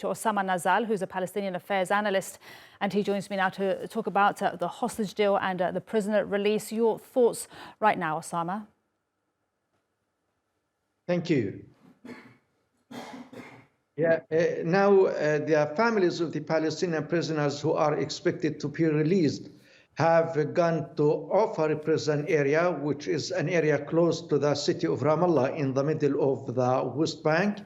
to Osama Nazzal, who's a Palestinian affairs analyst, and he joins me now to talk about the hostage deal and the prisoner release. Your thoughts right now, Osama? Thank you. Now the families of the Palestinian prisoners who are expected to be released have gone to Ofar prison area, which is an area close to the city of Ramallah in the middle of the West Bank.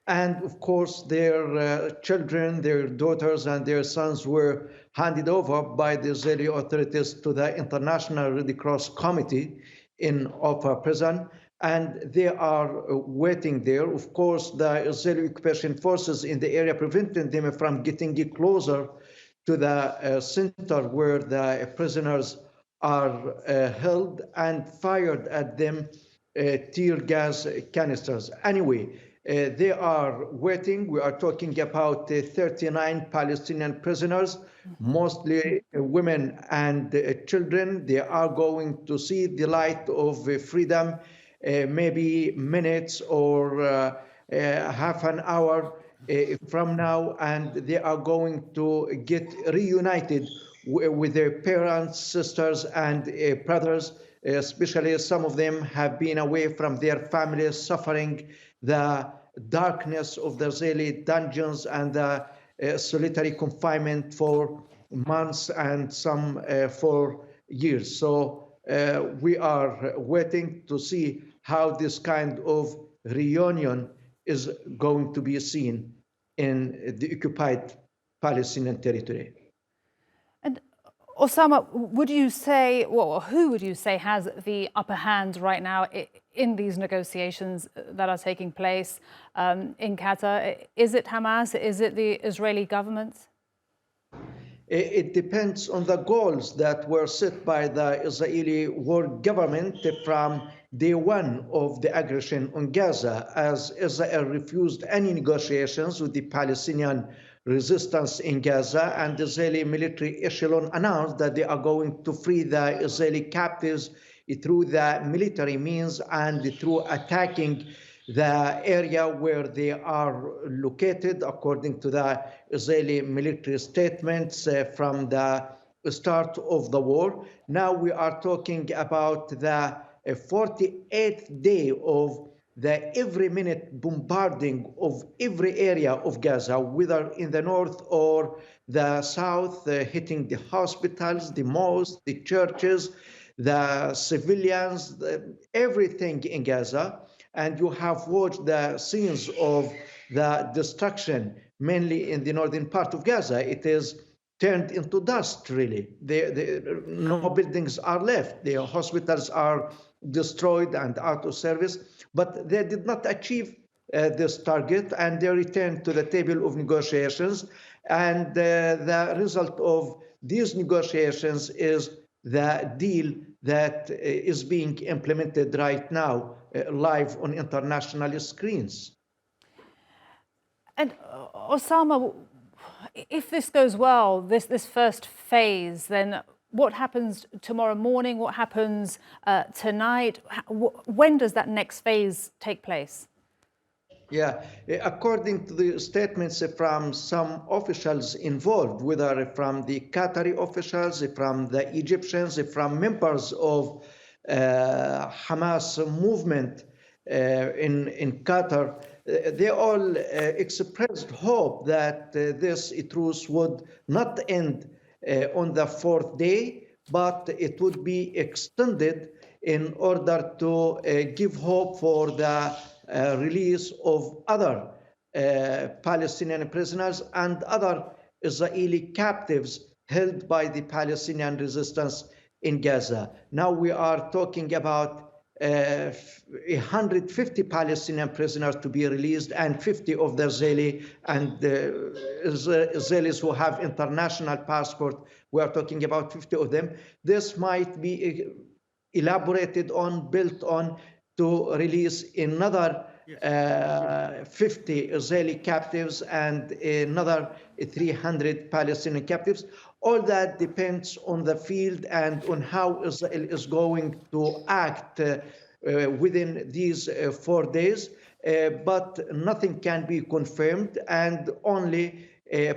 And of course, their children, their daughters and their sons were handed over by the Israeli authorities to the International Red Cross Committee in Ofar prison. And they are waiting there. Of course, the Israeli occupation forces in the area prevented them from getting closer to the center where the prisoners are held and fired at them tear gas canisters. Anyway, they are waiting. We are talking about 39 Palestinian prisoners, mostly women and children. They are going to see the light of freedom maybe minutes or half an hour from now, and they are going to get reunited with their parents, sisters, and brothers. Especially some of them have been away from their families, suffering the darkness of the Israeli dungeons and the solitary confinement for months and some for years. So we are waiting to see how this kind of reunion is going to be seen in the occupied Palestinian territory. And Osama, would you say, well, who would you say has the upper hand right now in these negotiations that are taking place in Qatar? Is it Hamas? Is it the Israeli government? It depends on the goals that were set by the Israeli war government from day one of the aggression on Gaza, as Israel refused any negotiations with the Palestinian resistance in Gaza, and the Israeli military echelon announced that they are going to free the Israeli captives through the military means and through attacking the area where they are located, according to the Israeli military statements from the start of the war. Now we are talking about the 48th day of the every minute bombarding of every area of Gaza, whether in the north or the south, hitting the hospitals, the mosques, the churches, the civilians, everything in Gaza. And you have watched the scenes of the destruction, mainly in the northern part of Gaza. It is turned into dust, really. No buildings are left. The hospitals are destroyed and out of service. But they did not achieve this target, and they returned to the table of negotiations. And the result of these negotiations is the deal that is being implemented right now live on international screens. And Osama, if this goes well, this first phase, then what happens tomorrow morning? What happens tonight? When does that next phase take place? Yeah, according to the statements from some officials involved, whether from the Qatari officials, from the Egyptians, from members of Hamas movement in Qatar, they all expressed hope that this truce would not end on the fourth day, but it would be extended in order to give hope for the release of other Palestinian prisoners and other Israeli captives held by the Palestinian resistance in Gaza. Now we are talking about 150 Palestinian prisoners to be released and 50 of the Israeli and Israelis who have international passport. We are talking about 50 of them. This might be elaborated on, built on, to release another 50 Israeli captives and another 300 Palestinian captives. All that depends on the field and on how Israel is going to act within these 4 days. but nothing can be confirmed, and only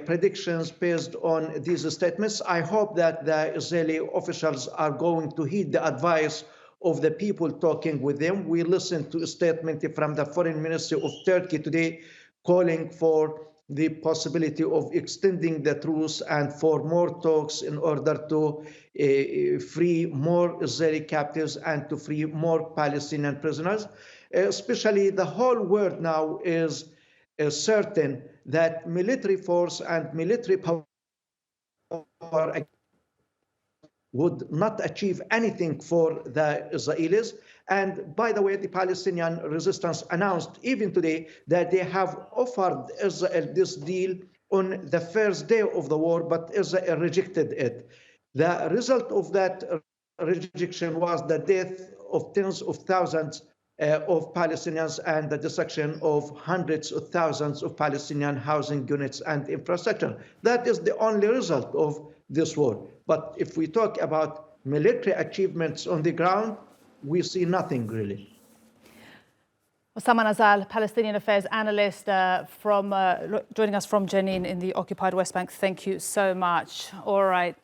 predictions based on these statements. I hope that the Israeli officials are going to heed the advice of the people talking with them. We listened to a statement from the Foreign Ministry of Turkey today calling for the possibility of extending the truce and for more talks in order to free more Israeli captives and to free more Palestinian prisoners. Especially the whole world now is certain that military force and military power would not achieve anything for the Israelis. And by the way, the Palestinian resistance announced even today that they have offered Israel this deal on the first day of the war, but Israel rejected it. The result of that rejection was the death of tens of thousands of Palestinians and the destruction of hundreds of thousands of Palestinian housing units and infrastructure. That is the only result of this war. But if we talk about military achievements on the ground, we see nothing really. Osama Nazzal, Palestinian affairs analyst, joining us from Jenin in the occupied West Bank. Thank you so much. All right.